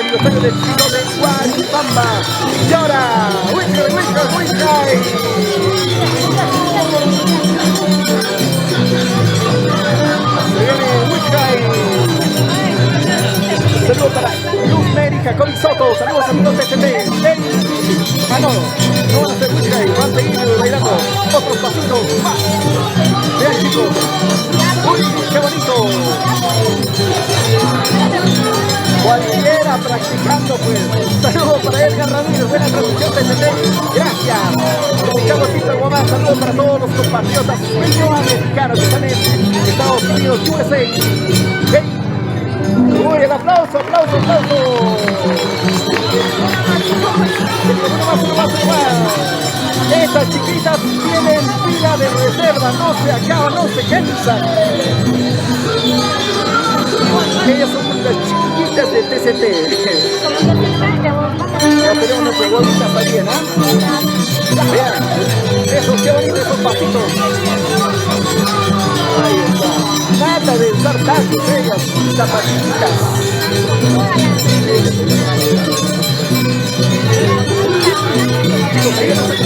aniversario del Chico de Guaribamba. Y ahora, Wicca. Se viene Wicca. Saludos para Luz Mérica, Cory Soto. Saludos amigos de TCT. No van a hacer Wicca. Van a seguir bailando otros pasitos más. Vean chicos. Uy, qué bonito. Cualquiera practicando pues. Saludos para Edgar Ramírez, buena transmisión de TCT. Gracias. Escuchamos Tito Guamán. Saludos para todos los compatriotas mexicanos que están en Estados Unidos, USA. Hey. Uy, el aplauso. Uno más. Estas chiquitas tienen fila de reserva, no se acaban, no se cansan. Ellas son las chiquitas de TCT. Ya tenemos nuestras bolitas también, ¿ah? Vean, esos, qué bonitos esos pasitos. Ahí está. Nada de usar tacos, ellas, zapatitas. Síguenos en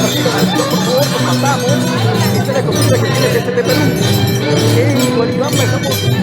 por favor, compartamos. Esta es la comida que tiene TCT Perú. En Guaribamba estamos